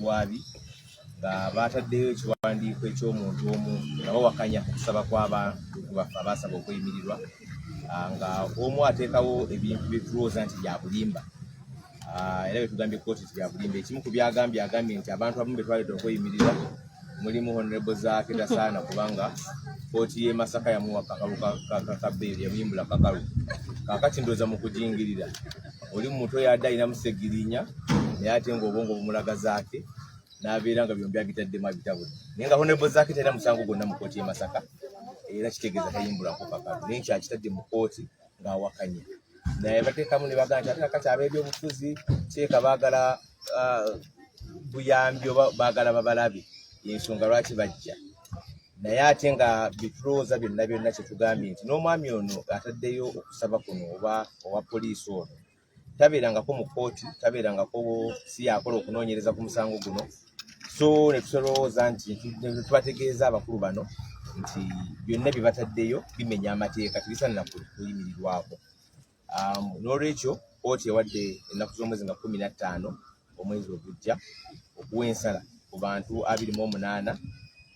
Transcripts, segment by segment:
Luwabi nga bataddeyo ekiwandiiko eky'omuntu omu nga bawakanya okusaba kw'abantu baffe abaasaba okweyimirirwa nga omu ateekawo ebintu bye tulowooza nti bya bulimba era bye tugambye kkooti nti bya bulimba. Ekimu ku byagambye agambye nti abantu abamu be twaleeta okweyimirira mulimu Honorable Zaake tasaana kubanga kkooti y'e Masaka yamuwa kakalu ka bbeeri yamuyimbula kakalu. Kaakati ndowooza mu kujingirira oli muntu oyo adde alinamu Ssegirinya naye ate ng'obwongo bumulaga Zaake n'abeera nga byombi abitaddemu abitabula. Naye nga Honorable Zaake talina musango gwonna mu kkooti y'e Masaka era kitegeeza tayimbulako kakalu naye kyakitadde mu kkooti ng'awakanya. Naye bateekamu ne bagamba nti ate kakati ab'ebyobufuzi kyeka baagala buyambi oba baagala babalabe y'ensonga lwaki bajja. Naye ate nga bitulowooza byonna kye tugambye nti n'omwami ono ataddeyo okusaba kuno oba owa poliisi ono tabeerangako mu kkooti, tabeerangako si yakola okunoonyereza ku musango guno. So ne tulowooza nti tubategeeza abakulu bano nti byonna bye bataddeyo bimenya amateeka tebisaana kuyimirirwako. N'olwekyo kkooti ewadde ennaku z'omwezi nga 15 omwezi ogujja okuwa ensala ku bantu 28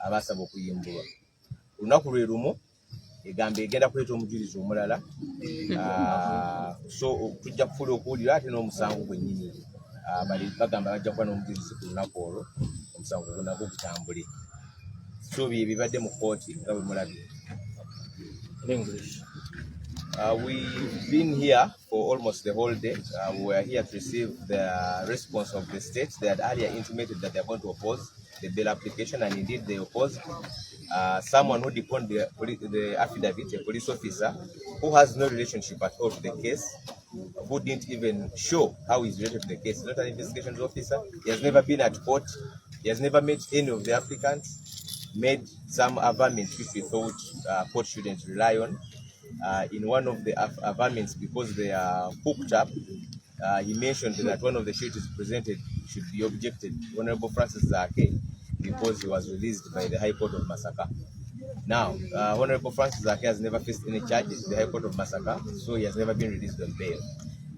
abaasaba okuyimbulwa. Olunaku lwe lumu egamba egenda kuleeta omujulizi omulala so tujja kufuula okuwulira ate n'omusango gwennyini bagamba bajja kuba n'omujulizi ku lunaku olwo omusango gunagwo gutambule. So bye bibadde mu kkooti nga bwe mulabye. We've been here for almost the whole day. We were here to receive the response of the state. They had earlier intimated that they are going to oppose the bail application, and indeed they opposed. Someone who deposed the affidavit, a police officer who has no relationship at all to the case, who didn't even show how he's related to the case. He's not an investigations officer. He has never been at court. He has never met any of the applicants. Made some averments which we thought court shouldn't rely on. In one of the averments, because they are hooked up, he mentioned that one of the sureties presented should be objected, Honorable Francis Zaake, because he was released by the High Court of Masaka. Now, Honorable Francis Zaake has never faced any charges in the High Court of Masaka, so he has never been released on bail.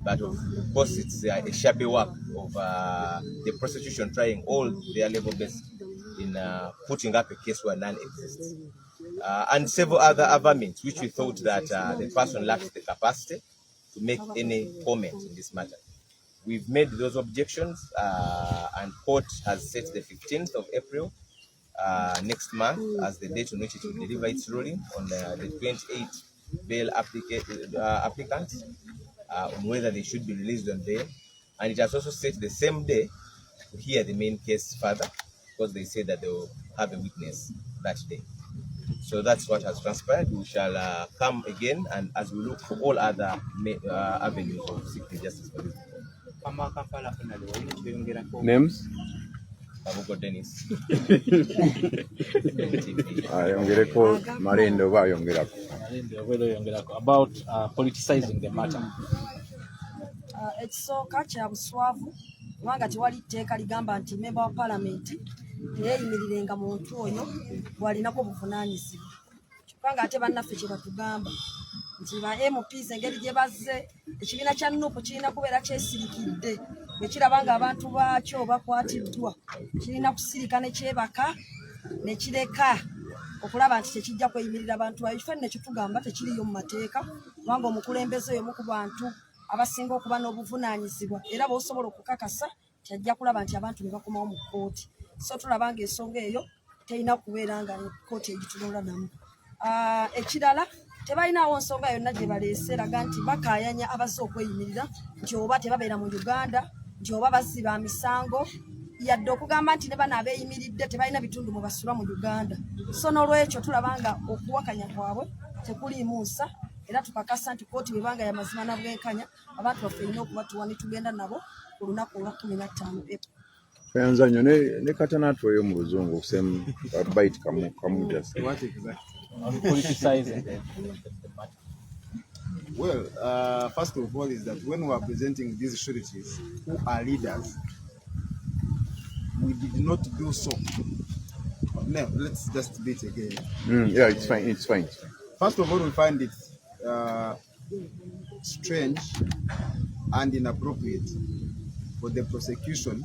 But of course, it's a shabby work of the prosecution trying all their level best in putting up a case where none exists. And several other averments which we thought that the person lacked the capacity to make any comment in this matter. We've made those objections and court has set the 15th of April next month as the date on which it will deliver its ruling on the 28 bail applicants on whether they should be released on bail. And it has also set the same day to hear the main case further because they say that they will have a witness that day. So that's what has transpired. We shall come again and as we look for all other avenues of seeking justice for this people. Names? Abuko Dennis. Ayongereko Marendo ba ayongerako. About politicizing the matter. Ekisooka kya buswavu kubanga tewali tteeka ligamba nti member wa parliament yeeyimirirenga muntu oyo bwalinako obuvunaanyizibwa. Kyokka nga ate bannaffe kye batugamba nti ba MPs engeri gye bazze ekibiina kya NUP kirina kubeera kyesirikidde bwe kiraba nga abantu baakyo bakwatiddwa kirina kusirika ne kyebaka ne kireka okulaba nti tekijja kweyimirira abantu bayo. Ffe ne kitugamba tekiriyo mu mateeka kubanga omukulembeze oyo mu ku bantu abasinga okuba n'obuvunaanyizibwa era bw'osobola okukakasa kyajja kulaba nti abantu ne bakomawo mu kkooti. So tulaba ng'ensonga eyo terina kubeera nga kkooti egitunula namu. Ekirala tebalinawo nsonga yonna gye baleese eraga nti bakaayanya abazze okweyimirira nti oba tebabeera mu Uganda nti oba bazziba misango yadde okugamba nti ne bano abeeyimiridde tebalina bitundu mwe basula mu Uganda. So n'olwekyo tulaba nga okuwakanya kwabwe tekuliimu nsa era tukakasa nti kkooti bwebanga ya mazima na bwenkanya abantu baffe erina okubatuwa ne tugenda nabo ku lunaku olwa 15 April. Kyanza nnyo ne katana atweyo mu luzungu same bite kamu just. What exactly? Politicizing the matter. Well, first of all is that when we are presenting these sureties who are leaders, we did not do so. Now, let's just beat again. Yeah, it's fine. It's fine. First of all, we find it strange and inappropriate for the prosecution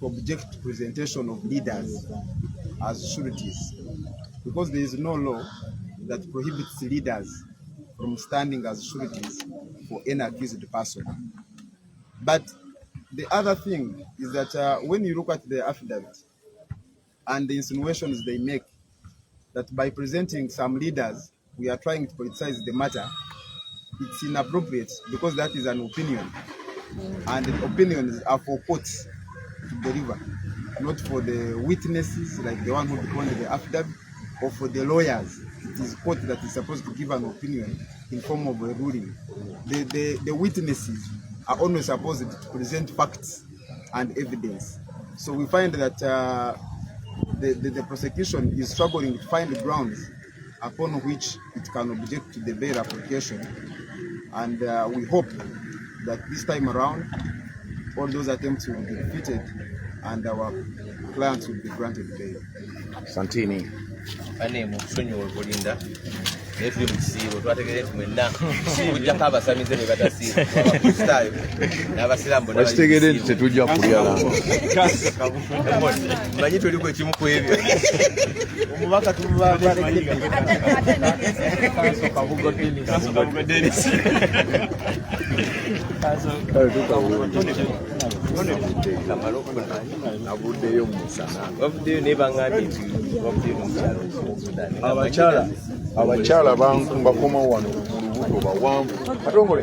to object to presentation of leaders as sureties, because there is no law that prohibits leaders from standing as sureties for any accused person. But the other thing is that when you look at the affidavit and the insinuations they make, that by presenting some leaders, we are trying to politicize the matter, it's inappropriate because that is an opinion. And the opinions are for courts to deliver, not for the witnesses like the one who declared the affidavit, or for the lawyers. It is court that is supposed to give an opinion in form of a ruling. The witnesses are only supposed to present facts and evidence. So we find that the prosecution is struggling to find grounds upon which it can object to the bail application. And we hope that this time around, all those attempts will be defeated and our clients will be granted bail. Santini. Anemo kusonyiwa okulinda naye tuli mu kisiibo twategeera nti mwenna kujjako abasamize be batasiiba abakristaayo n'abasiraamu bonna wakitegeere nti tetujja kulya lango manyi tuliko ekimu ku ebyo omubaka Kabugo Dennis abuddeyo mu musana wavuddeyo naye baŋŋambye nti wavuddeyo n'omukyalo abakyala bakomawo wano mu lubuto bawanvu katongole.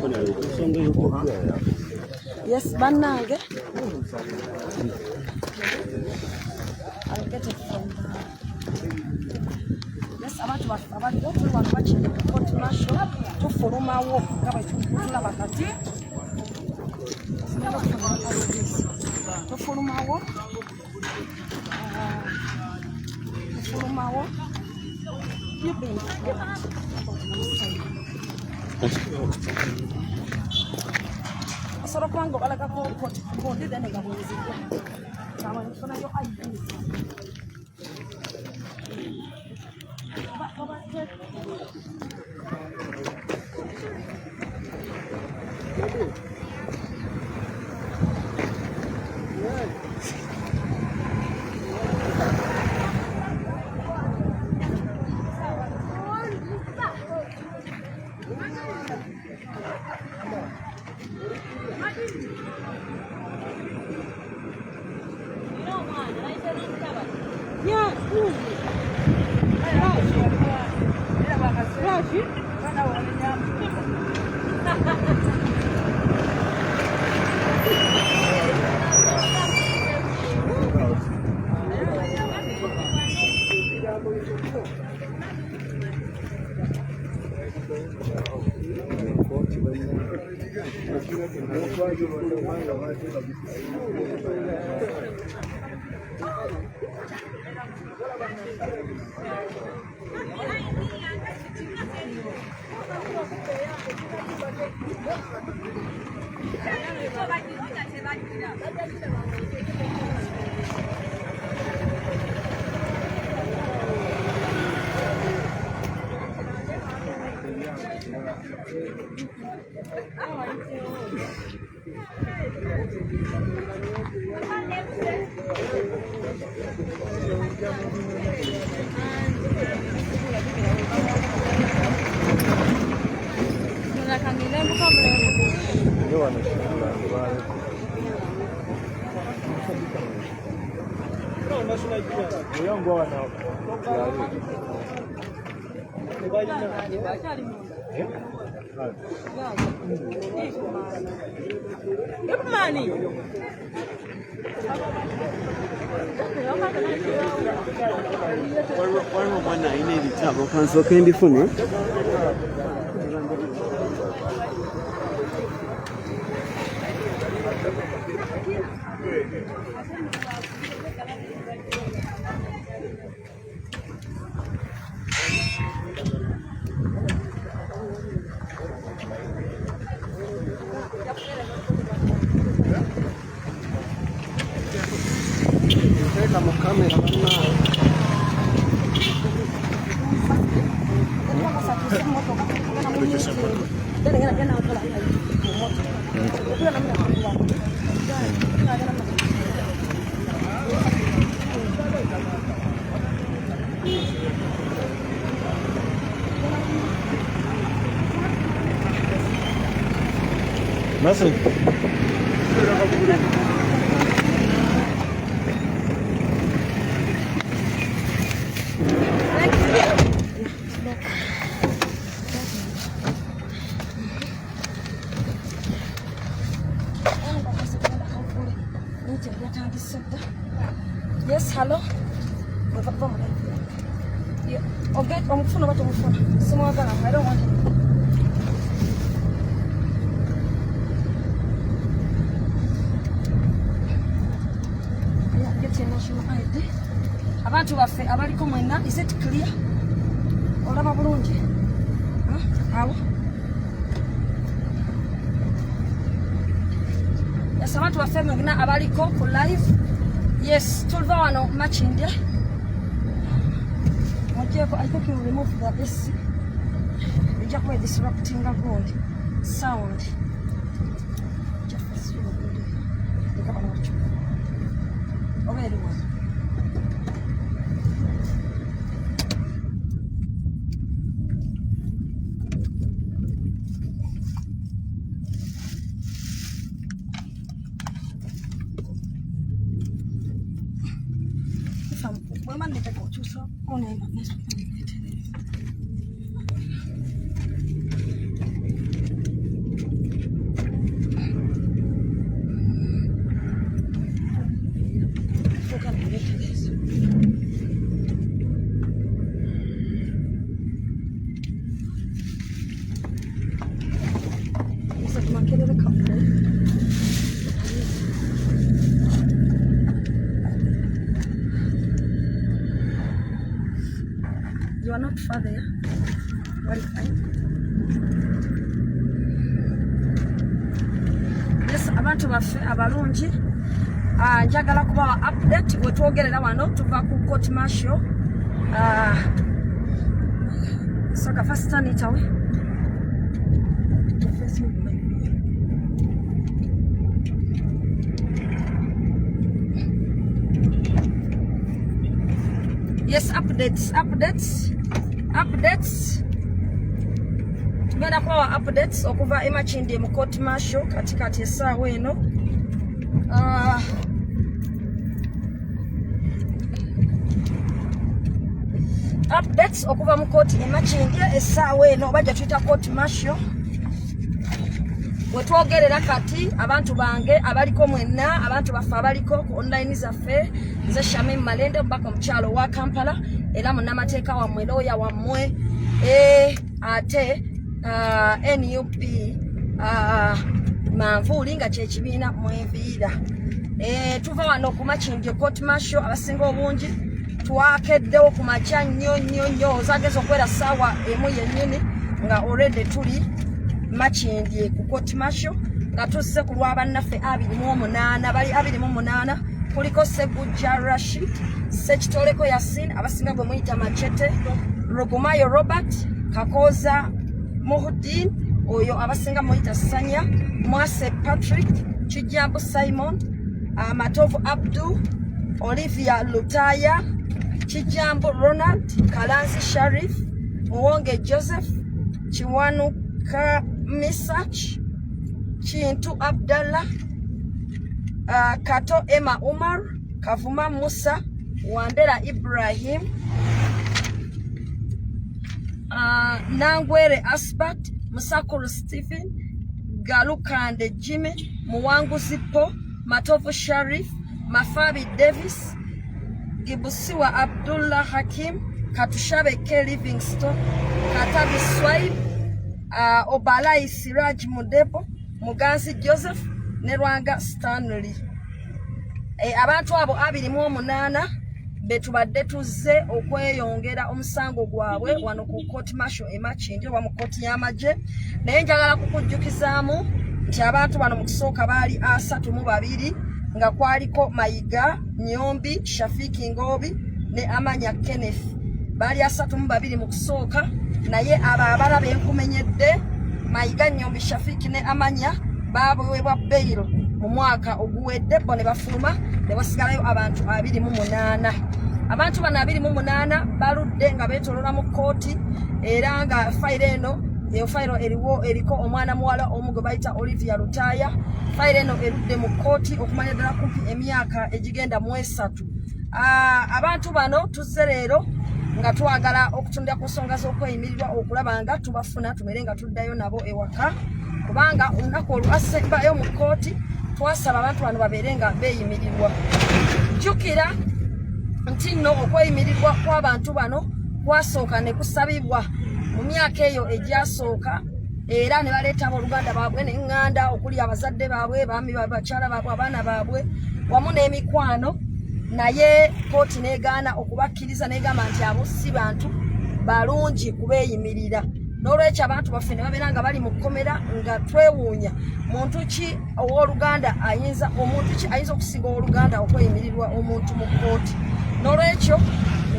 Yes, bannange. I'll get it from yes, abantu abaliwo tuli wano bakiri ku Court National tufulumawo nga bwe tulaba kati tufulumawo osobola kuba nga obalagako kondi then nga bwezigwa kama nfunayo ID Merci. Yes, hello. Yeah. Okay, I'm phone about my phone. Someone got I don't want it. Yeah, get your national ID. Abantu baffe abaliko mwenna, is it clear? Olaba bulungi? Awo. Yes, abantu baffe mwenna abaliko ku live. Yes, tulva wano Makindye. I think you remove the AC. You just wear disrupting the road sound. You are not far there. Very fine. Yes, abantu baffe abalungi. Njagala kubawa update wetwogerera wano tuva ku court martial. So the first turn it away. Yes, updates. Tugenda kubawa updates okuva e Makindye mu court martial katikati essaawa eno. Updates okuva mu court e Makindye essaawa eno bajja tuyita court martial. Wetwogerera kati abantu bange abaliko mwenna abantu baffe abaliko ku online zaffe nze Shamim Malende mbaka omukyalo wa Kampala era munnamateeka wammwe looya wammwe ate NUP manvuuli nga kyekibiina mweviira. Tuva wano ku Makindye court martial abasinga obungi twakeddewo ku makya nnyo zageza okwera ssaawa emu yennyini nga already tuli Makindye ku court martial nga tusse ku lwa bannaffe 28 bali 28 kuliko Segujja Rashid, Sekitoleko Yasin abasinga bwe muyita Machete, Rogomayo Robert, Kakoza Muhuddin oyo abasinga muyita Sanya, Mwase Patrick, Kijambo Simon, Matovu Abdu, Olivia Lutaya, Kijambo Ronald, Kalanzi Sharif, Muwonge Joseph, Chiwanuka Misach, Chintu Abdallah, Kato Emma Umar, Kavuma Musa, Wandera Ibrahim, Nangwere Aspat, Musakuru Stephen, Galukande Jimmy, Muwangu Zipo, Matovu Sharif, Mafabi Davis, Gibusiwa Abdullah Hakim, Katushabe K. Livingstone, Katabi Swaib, Obalai Siraj Mudepo, Muganzi Joseph, Nerwanga Stanley. Abantu abo 28 betubadde tuzze okweyongera omusango gwabwe wano ku court martial e Makindye wa mu court y'amagye. Naye njagala kukujjukizaamu nti abantu bano mu kusooka baali 32 nga kwaliko Mayiga Nyombi, Shafiki Ngobi ne Amanya Kenneth. Baali 32 mu kusooka naye ababala benkumenyedde Mayiga Nyombi, Shafiki ne Amanya baweebwa bail mu mwaka oguwedde bo ne bafuluma ne wasigalayo abantu 28. Abantu bano 28 baludde nga beetolola mu kooti era nga fayiro eno eyo fayiro eriko omwana muwala omu gwe bayita Olivia Lutaya. Fayiro eno erudde mu kkooti okumanya ddala kumpi emyaka egigenda mu 3. Abantu bano tuzze leero nga twagala okutundira ku nsonga z'okweyimirirwa okulaba nga tubafuna tumere nga tuddayo nabo ewaka, kubanga olunaku olwasembayo mu kkooti twasaba abantu bano babeere nga beeyimirirwa. Jjukira nti nno okweyimirirwa kw'abantu bano kwasooka ne kusabibwa mu myaka eyo egyasooka, era ne baleeta abooluganda baabwe n'eŋŋanda okuli abazadde baabwe, baami baabwe, bakyala baabwe, abaana baabwe wamu n'emikwano, naye kkooti n'egaana okubakkiriza n'egamba nti abo si bantu balungi kubeeyimirira. N'olwekyo abantu baffe ne babeera nga bali mu kkomera nga twewuunya omuntu ki ayinza okusinga owooluganda okweyimirirwa omuntu mu kkooti. N'olwekyo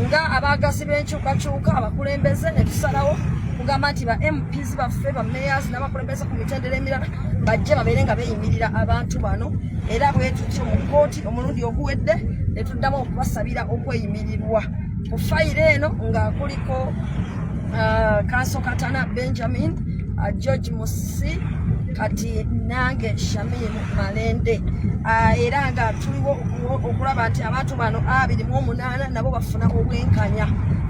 nga abaagazi b'enkyukakyuka abakulembeze ne tusalawo kugamba nti ba MPs baffe ba mayors n'abakulembeze ku mitendera emirala bajje babeere nga beeyimirira abantu bano, era bwe tutyo mu kkooti omulundi oguwedde ne tuddamu okubasabira okweyimirirwa. Ku fayiro eno nga kuliko Kanso Katana Benjamin, George Musi, kati nange Shamimu Malende, era nga tuliwo okulaba nti abantu bano 28 nabo bafuna obwenkanya.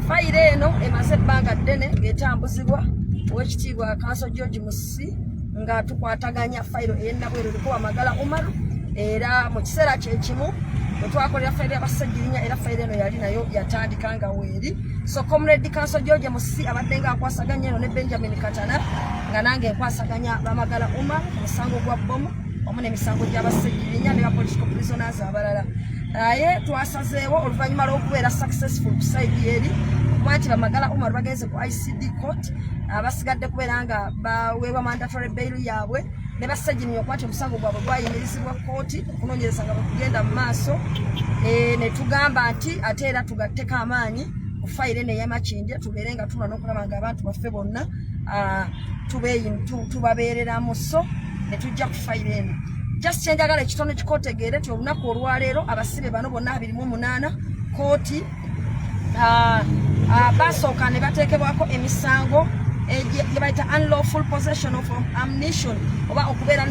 Fayiro eno emaze ebbanga ddene ng'etambuzibwa Oweekitiibwa Kanso George Musi nga tukwataganya fayiro ey'Ennabweru Lukubwa Magala Umaru, era mu kiseera kye kimu bwe twakolera fayiro y'Abassajjirinya, era fayiro eno yali nayo yatandika nga weeri. So Comrade Kanso George Musi abadde nga akwasaganya eno ne Benjamin Katana nga nange nkwasaganya Bamagala Umaru ku musango gwa bbomu wamu n'emisango gy'Abassajjirinya ne ba political prisoners abalala. Naye twasazeewo oluvannyuma lw'okubeera successful ku sayidi eri okuba nti Bamagala Umaru bagenze ku ICD court, abasigadde kubeera nga baweebwa mandatory bail yaabwe ne Bassajjirinya okuba nti omusango gwabwe gwayimirizibwa kkooti okunoonyereza nga bwekugenda mu maaso. Ne tugamba nti ate era tugatteko amaanyi ku fayiro eno ey'Amakindye tubeere nga tulwa n'okulaba nga abantu baffe bonna tubabeereramu. So ne tujja ku fayiro eno. Just kyenjagala ekitono kikotegeere nti olunaku olwaleero abasibe bano bonna 28 kkooti basooka ne bateekebwako emisango gye bayita unlawful possession of ammunition, oba okubeera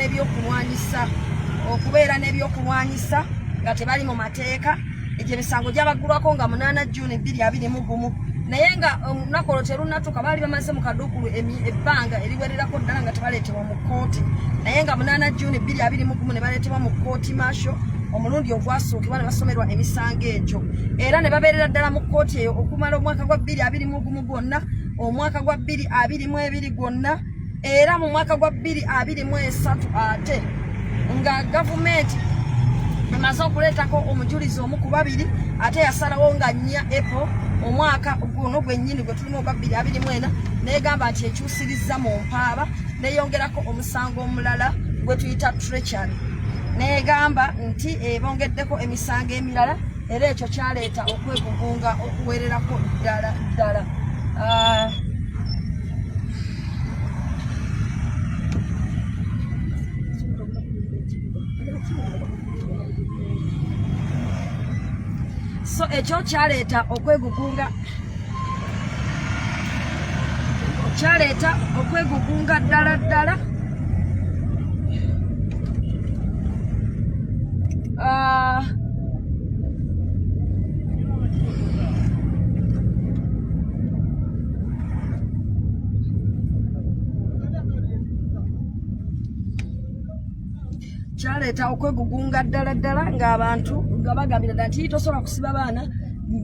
n'ebyokulwanyisa nga tebali mu mateeka. Egyo emisango gyabaggulwako nga 8 June 2021, naye nga olunaku olwo terunnatuuka baali bamaze mu kaduukulu ebbanga eriwererako ddala nga tebaleetebwa mu kkooti, naye nga 8 June 2021 ne baleetebwa mu kkooti martial omulundi ogwasuukibwa ne basomerwa emisango egyo, era ne babeerera ddala mu kkooti eyo okumala omwaka gwa 2021 gwonna, omwaka gwa 2022 gwonna, era mu mwaka gwa 2023 ate nga gavumenti emaze okuleetako omujulizi omu ku 2 ate yasalawo nga 4 April omwaka guno gwennyini gwe tulimu ogwa 2024 negamba nti ekyusirizza mu mpaaba neyongerako omusango omulala gwe tuyita treachery, negamba nti ebongeddeko emisango emirala, era ekyo kyaleeta okwegugunga okuwererako ddala. So ekyo kyaleeta okwegugunga ddala. Kyaleeta okwegugunga ddala ng'abantu nga bagambira nti tosobola kusiba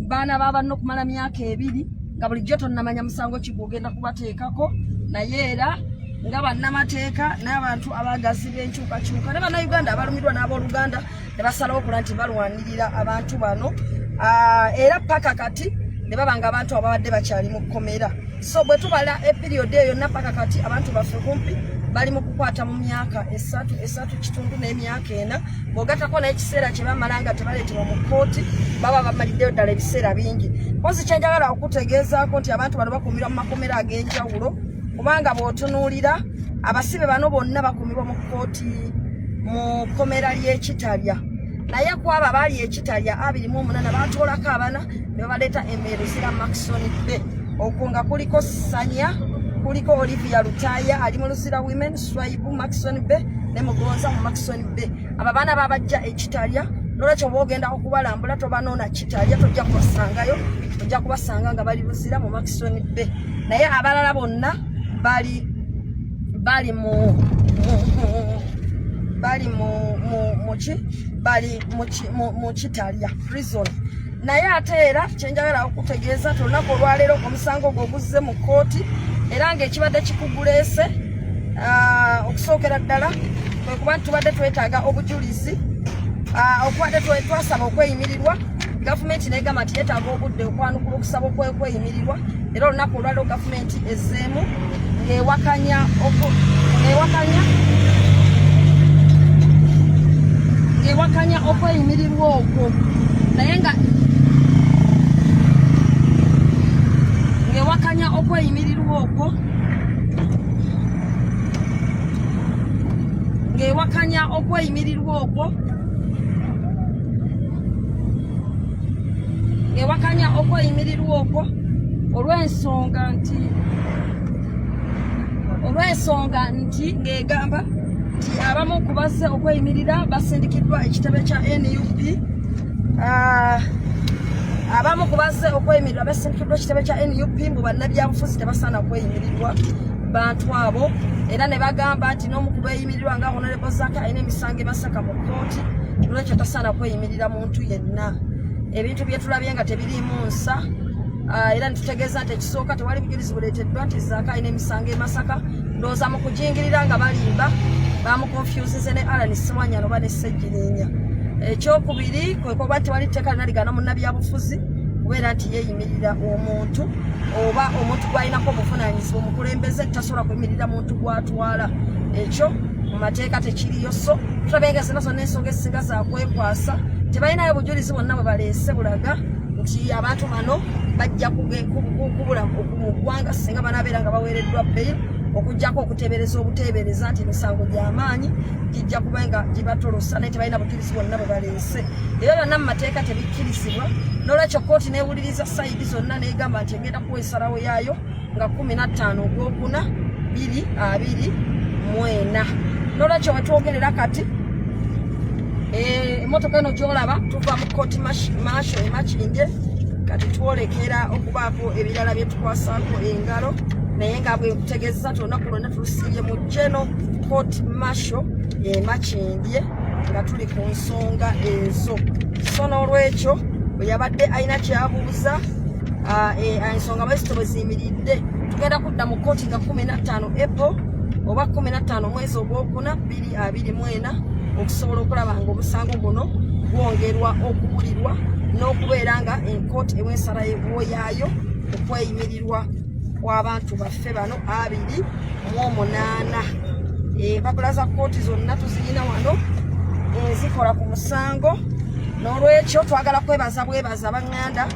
baana b'abanno okumala myaka 2 nga bulijjo tonnamanya musango ki gw'ogenda kubateekako, naye era nga bannamateeka n'abantu abagazi b'enkyukakyuka ne bannayuganda abalumirwa n'abooluganda ne basalawo okuba nti balwanirira abantu bano, era paka kati ne baba nga abantu ababadde bakyali mu kkomera. So bwe tubala epiriyodi eyo yonna paka kati abantu baffe kumpi bali mu kukwata mu myaka 3 kitundu n'emyaka 4, bw'ogattako n'ekiseera kye bamala nga tebaleetebwa mu kkooti baba bamaliddeyo ddala ebiseera bingi. Mpozi kyenjagala okutegeezaako nti abantu bano bakuumirwa mu makomera ag'enjawulo, kubanga bw'otunuulira abasibe bano bonna bakuumirwa mu kkooti mu kkomera ly'Ekitalya, naye ku abo abaali Ekitalya 28 baatoolako abana ne babaleeta Emeruzira Maxon Bay, okwo nga kuliko Sanya, kuliko Olivia Lutaya ali mu Luzira Women, Swaibu Maxon Bay ne Mugonza mu Maxon Bay. Aba baana babajja ekitalya nolwekyo bwogenda okubalambula tobanona kitalya tojja kubasangayo, ojja kubasanga nga bali Luzira mu Maxon Bay. Naye abalala bonna bali mu kitalya prison. Naye ate era kyenjagala okutegeeza tolunaku olwaleero omusango gw'oguzze mu kkooti era ng'ekibadde kikuguleese okusookera ddala kwe kuba tubadde twetaaga obujulizi okubadde twasaba okweyimirirwa. Gavumenti n'egamba nti yeetaaga obudde okwanukula okusaba okweyimirirwa era olunaku olwaleero gavumenti ezzeemu ng'ewakanya okweyimirirwa okwo naye nga ng'ewakanya okweyimirirwa okwo olw'ensonga nti ng'egamba nti abamu ku bazze okweyimirira basindikiddwa ekitebe kya NUP. Abamu ku bazze okweyimirira basindikiddwa ekitebe kya NUP mbu bannabyabufuzi tebasaana kweyimirirwa bantu abo era ne bagamba nti n'omu ku beeyimirirwa nga Honorable Zaaka alina emisango e Masaka mu kkooti olwekyo tasaana kweyimirira muntu yenna. Ebintu bye tulabye nga tebiriimu nsa era nitutegeeza nti ekisooka tewali bujulizi buleeteddwa nti Zaaka alina emisango e Masaka. Ndowooza mu kujingirira nga balimba bamukonfyuzize ne Alan Ssemwanyana oba ne Ssejjirinya. Ekyokubiri kwe kuba tewali tteeka lina ligana munnabyabufuzi kubeera nti yeeyimirira omuntu oba omuntu gw'alinako obuvunaanyizibwa omukulembeze tasobola kuyimirira muntu gw'atwala. Ekyo mu mateeka tekiriyo. So tulabye nga zonna ensonga ezisinga zakwekwasa tebalinayo bujulizi bwonna bwe baleese bulaga nti abantu bano bajja kubula mu ggwanga singa banaabeera nga baweereddwa bbeeyi okujjako okuteebereza obuteebereza nti emisango gy'amaanyi gijja kuba nga gibatolosa naye tebalina bujulizi bwonna bwe baleese. Ebyo byonna mu mateeka tebikkirizibwa n'olwekyo kkooti neewuliriza sayidi zonna n'egamba nti egenda kuwa ensalawo yaayo nga 15 Ogwokuna 2024. N'olwekyo wetwogerera kati emmotoka eno gy'olaba tuva mu kkooti Masho e Makindye kati twolekera okubaako ebirala bye tukwasaako engalo naye nga bwe kutegeeza olunaku lwonna tulusiibye mu General Court Masho e Makindye nga tuli ku nsonga ezo. So n'olwekyo bwe yabadde alina kyabuuza ensonga mwezi bwe ziyimiridde tugenda kudda mu kkooti nga 15 April oba 15 mwezi Ogwokuna 2024 okusobola okulaba nga omusango guno gwongerwa okubulirwa n'okubeera nga enkooti ew'ensalawo yaayo okweyimirirwa kw'abantu baffe bano 28. Empapula za kkooti zonna tuzirina wano zikola ku musango. N'olwekyo twagala kwebaza abanganda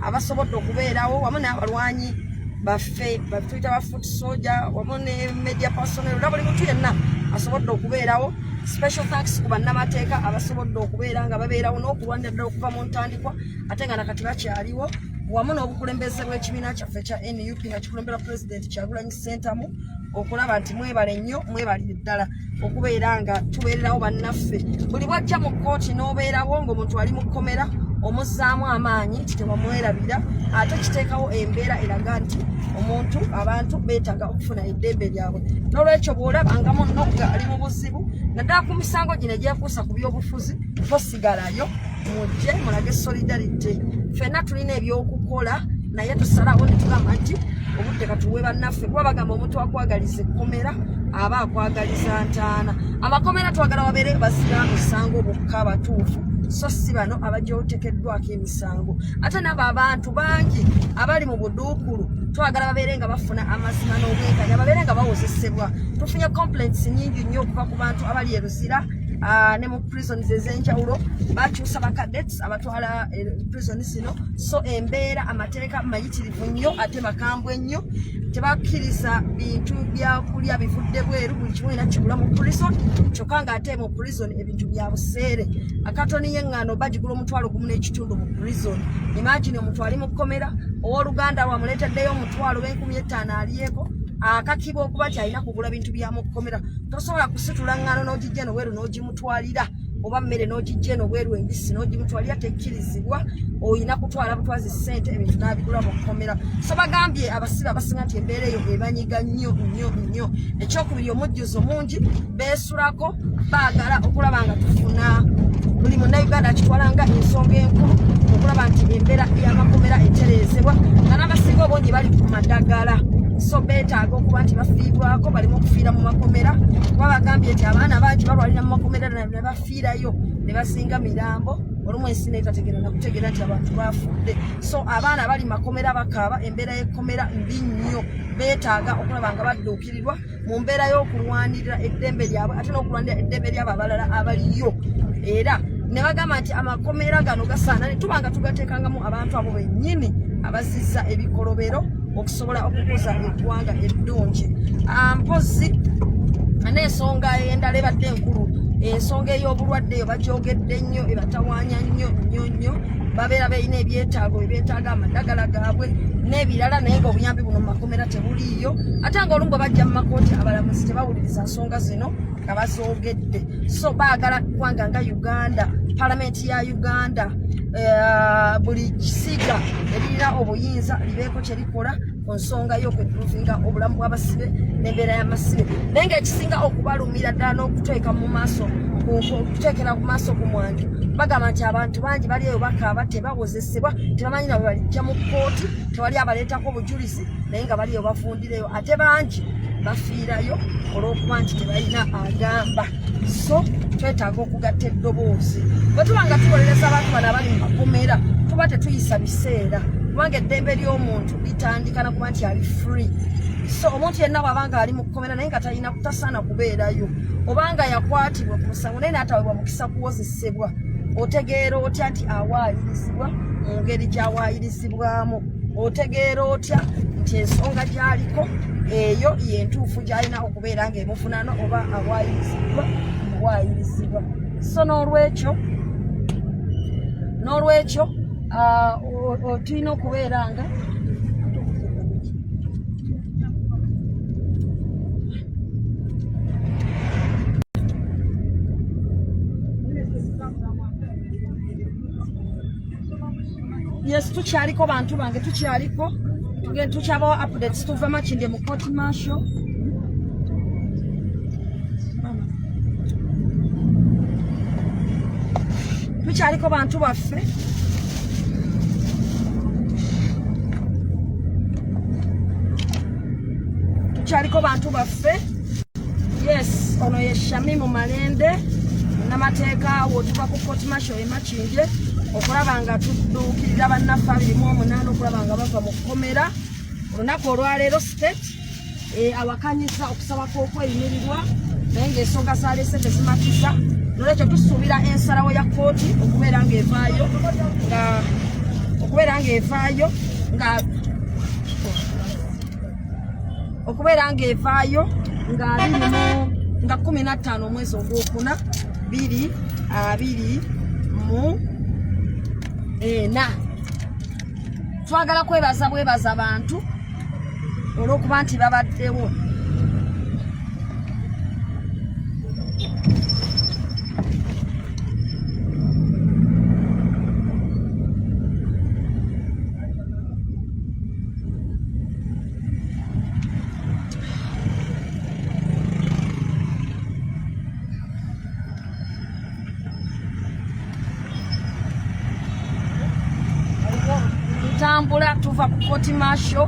abasobodde okubeerawo wamu n'abalwanyi baffe tuyita ba foot soldier wamu ne media personnel na buli muntu yenna asobodde okubeerawo. Special thanks ku bannamateeka abasobodde okubeera nga babeerawo n'okulwanira ddala okuva mu ntandikwa ate nga nakati bakyaliwo wamu n'obukulembeze bw'ekibiina kyaffe kya NUP nga kikulembera Pulezidenti Kyagulanyi Ssentamu okulaba nti mwebale nnyo mwebalire ddala okubeera nga tubeererawo bannaffe. Buli bwajja mu kkooti n'obeerawo ng'omuntu ali mu kkomera omuzzaamu amaanyi nti tebamwerabira ate kiteekawo embeera eraga nti abantu beetaaga okufuna eddembe lyabwe. N'olwekyo bw'olabangamu nogga ali mu buzibu naddala ku misango gino egyekuusa ku by'obufuzi tosigalayo mujje mulage solidarity. Ffenna tulina ebyokukola naye tusalawo ne tugamba nti obudde katuwe bannaffe kuba bagamba omuntu akwagaliza ekkomera aba akwagaliza ntaana. Amakomera twagala wabeere bazira misango bokka abatuufu so si bano abajja oteekeddwako emisango. Ate nabo abantu bangi abali mu buduukulu twagala babeere nga bafuna amazima n'obwenkanya babeere nga bawozesebwa. Tufunye complaints nyingi nnyo okuva ku bantu abali e Luzira ne mu prisons ez'enjawulo bakyusa ba cadets abatwala prison zino. So embeera amateeka mayitirivu nnyo ate bakambwe nnyo tebakkiriza bintu byakulya bivudde bweru buli kimu ina kigula mu prison kyokka ng'ate mu prison ebintu bya buseere. Akatoni y'eŋŋaano bagigula $1.5 mu prison. Imagine omuntu ali mu kkomera owooluganda lwamuleeteddeyo $50,000 aliyeko akakiba okuba nti alina kugula bintu byamukomera tosobola kusitula ngano n'ogijja nobweru n'ogimutwalira oba mmere n'ogijja nobweru embisi n'ogimutwalira tekkirizibwa oyina kutwala butwazi ssente ebintu n'abigula mu kkomera so bagambye abasibe abasinga nti embeera eyo ebanyiga nnyo ekyokubiri omujjuzo mungi beesulako baagala okulaba nga tufuna buli munnayuganda akitwalanga ensonga enkulu okulaba nti embeera y'amakomera etereezebwa nga n'abasinga obungi bali ku madagala so beetaaga okuba nti bafiibwako balimu okufiira mu makomera kuba bagambye nti abaana bangi balwalira mu makomera ne bafiirayo ne basinga mirambo olumu ensi neetategeera nakutegeera nti abantu baafudde so abaana bali makomera bakaaba embeera y'ekkomera mbi nnyo beetaaga okulaba nga badduukirirwa mu mbeera y'okulwanirira eddembe lyabwe ate n'okulwanirira eddembe lyabo abalala abaliyo era ne bagamba nti amakomera gano gasaana ne tuba nga tugateekangamu abantu abo bennyini abazizza ebikolobero okusobola okukuza eggwanga eddungi mpozi n'ensonga endala ebadde enkulu ensonga ey'obulwadde eyo bagyogedde nnyo ebatawaanya nnyo babeera balina ebyetaago ebyetaaga amadagala gaabwe n'ebirala naye ng'obuyambi buno mu makomera tebuliiyo ate nga olumu bwe bajja mu makooti abalamuzi tebawuliriza nsonga zino nga bazoogedde so baagala ggwanga nga Uganda palamenti ya Uganda buli kisiga eririna obuyinza libeeko kye likola ku nsonga y'okwepruvinga obulamu bw'abasibe n'embeera y'amasibe naye ng'ekisinga okubalumira ddala n'okuteeka mu maaso okuteekera ku maaso ku mwanjo bagamba nti abantu bangi bali eyo bakaaba tebawozesebwa tebamanyi nabo balijja mu kkooti tewali abaleetako obujulizi naye nga bali eyo bavundireyo ate bangi bafiirayo olw'okuba nti tebalina agamba so twetaaga okugatta eddoboozi bwe tuba nga tuwolereza abantu bano abali mu makomera tuba tetuyisa biseera kubanga eddembe ly'omuntu litandika nakuba nti ali free so omuntu yenna bw'abanga ali mu kkomera naye nga talina kutasaana kubeerayo obanga yakwatibwa ku musango naye n'atawebwa mukisa kuwozesebwa otegeera otya nti awaayirizibwa mu ngeri gy'awaayirizibwamu otegeera otya nti ensonga gy'aliko eyo yentuufu gy'alina okubeera ng'emufunano oba awaayirizibwa muwaayirizibwa so n'olwekyo tulina okubeera nga yes tukyaliko bantu bange tukyaliko tukyabawa updates tuva Makindye mu court martial tukyaliko bantu baffe yes ono ye Shamimu Malende namateeka wotuva ku court martial e Makindye okulaba nga tudduukirira bannaffe 28 okulaba nga bava mu kkomera olunaku olwaleero state awakanyiza okusaba kw'okweyimirirwa naye ng'ensonga zaleese tezimatiza nolwekyo tusuubira ensalawo ya kooti okubeera ng'evaayo nga 15 omwezi ogwokuna 2024 twagala kwebaza abantu olw'okuba nti babaddewo tambula tuva ku court martial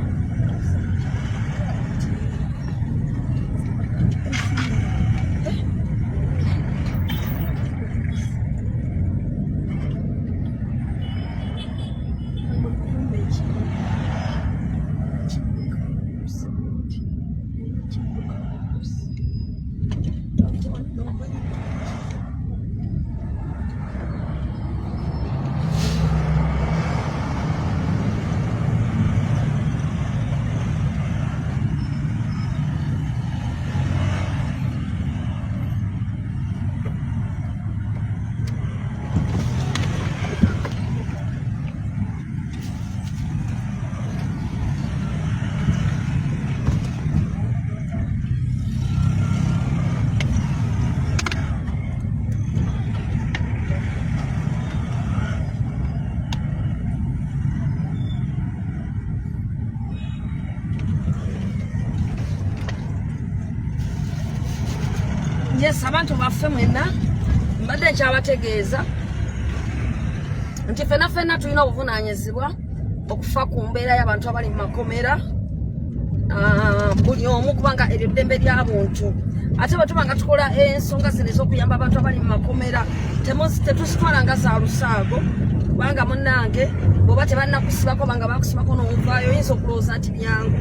Yes, abantu baffe mwena mbadde nkyabategeeza nti ffenna tulina obuvunaanyizibwa okufa ku mbeera y'abantu abali mu makomera, buli omu kubanga eryo ddembe lya buntu. Ate bwe tuba nga tukola ensonga zino ez'okuyamba abantu abali mu makomera tetuzitwala nga za lusaago, kubanga munnange bw'oba tebannakusibako banga bakusibako n'ovaayo oyinza okulowooza nti byangu.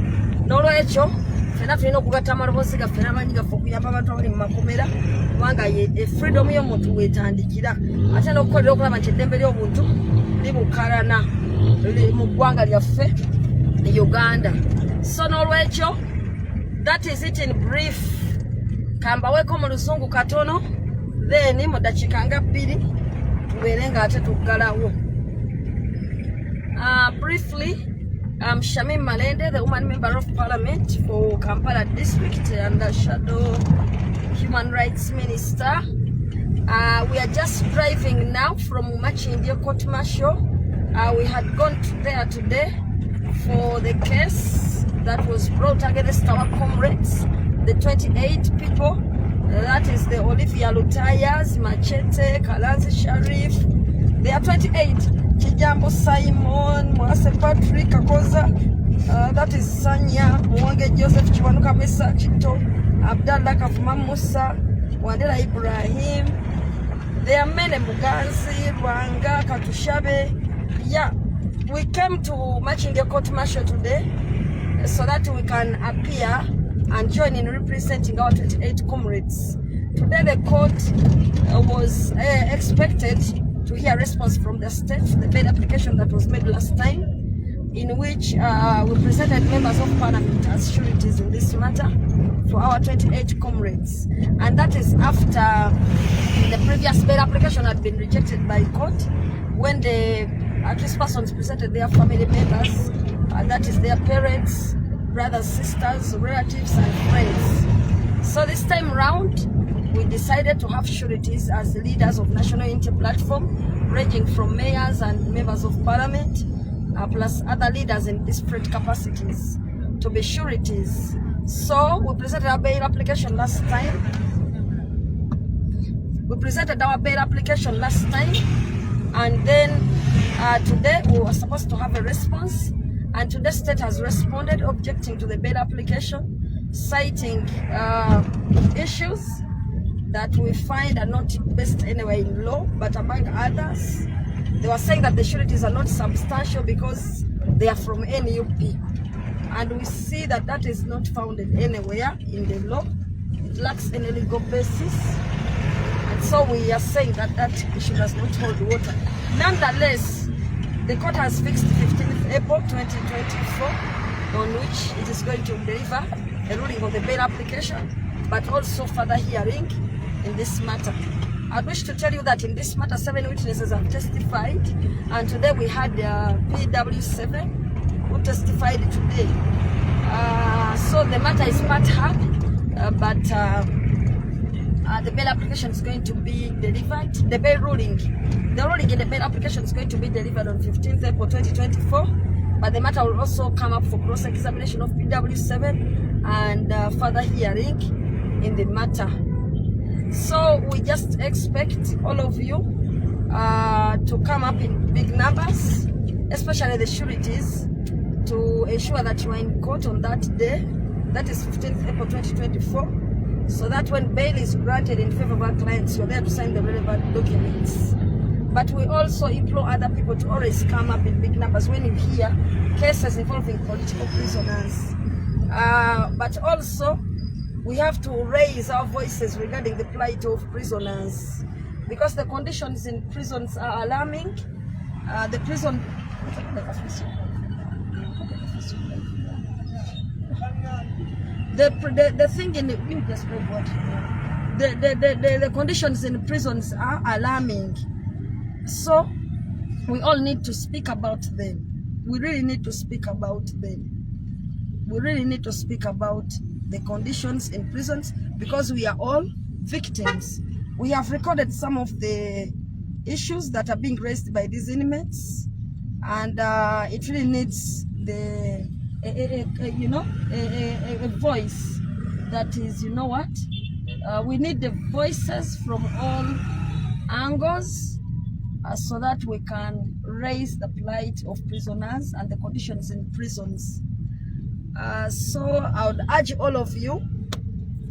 N'olwekyo ffenna tulina okugatta amaloboozi gaffe n'amaanyi gaffe okuyamba abantu abali mu makomera, kubanga freedom y'omuntu weetandikira, ate n'okukolera okulaba nti eddembe ly'obuntu libukalana mu ggwanga lyaffe Uganda. So n'olwekyo that is it in brief. Kambaweeko mu Luzungu katono, then mu dakiika nga 2 tubeere nga ate tuggalawo. Briefly, I'm Shamim Malende, the woman member of parliament for Kampala district and the shadow human rights minister. We are just driving now from Machindia Court Martial. We had gone there today for the case that was brought against our comrades, the 28 people. That is the Olivia Lutayas, Machete, Kalanzi Sharif. There are 28. Kijambo Simon, Mwase Patrick Kakoza, that is Sanya, Mwange Joseph Chiwanuka Besa Chito, Abdallah Kafuma Musa, Wandela Ibrahim. There are many, Muganzi, Rwanga, Katushabe. Yeah, we came to Machindia Court Martial today so that we can appear and join in representing our 28 comrades. Today the court was expected to hear a response from the state, the bail application that was made last time, in which we presented members of parliament as sureties in this matter for our 28 comrades. And that is after the previous bail application had been rejected by court, when the accused persons presented their family members, and that is their parents, brothers, sisters, relatives, and friends. So this time round, we decided to have sureties as leaders of National Unity Platform, ranging from mayors and members of parliament, plus other leaders in different capacities, to be sureties. So we presented our bail application last time. And then today we were supposed to have a response, and today state has responded objecting to the bail application, citing issues that we find are not based anywhere in law, but among others, they were saying that the sureties are not substantial because they are from NUP. And we see that that is not founded anywhere in the law. It lacks any legal basis. And so we are saying that that issue does not hold water. Nonetheless, the court has fixed 15th April 2024, on which it is going to deliver a ruling on the bail application, but also further hearing in this matter. I wish to tell you that in this matter, 7 witnesses have testified, and today we had PW7 who testified today. So the matter is part hard, but the bail application is going to be delivered. The ruling in the bail application is going to be delivered on 15th April 2024, but the matter will also come up for cross-examination of PW7 and further hearing in the matter. So we just expect all of you to come up in big numbers, especially the sureties, to ensure that you are in court on that day, that is 15th April 2024, so that when bail is granted in favor of our clients, you're there to sign the relevant documents. But we also implore other people to always come up in big numbers when you hear cases involving political prisoners. But also, we have to raise our voices regarding the plight of prisoners, because the conditions in prisons are alarming. The thing in the conditions in prisons are alarming. So we all need to speak about them. We really need to speak about them. We really need to speak about the conditions in prisons, because we are all victims. We have recorded some of the issues that are being raised by these inmates, and it really needs a voice that is, we need the voices from all angles so that we can raise the plight of prisoners and the conditions in prisons. So I would urge all of you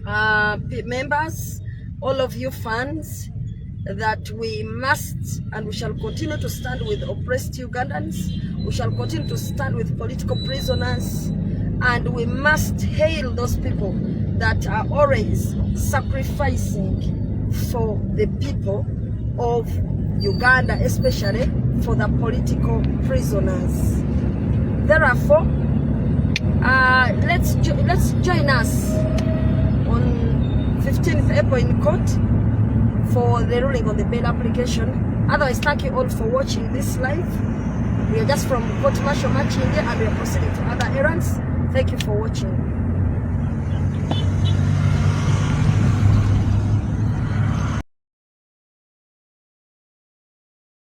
members, all of you fans, that we must and we shall continue to stand with oppressed Ugandans. We shall continue to stand with political prisoners, and we must hail those people that are always sacrificing for the people of Uganda, especially for the political prisoners. Therefore, let's join us on 15th April in court for the ruling on the bail application. Otherwise, thank you all for watching this live. We are just from Court Martial Machinge and we are proceeding to other errands. Thank you for watching.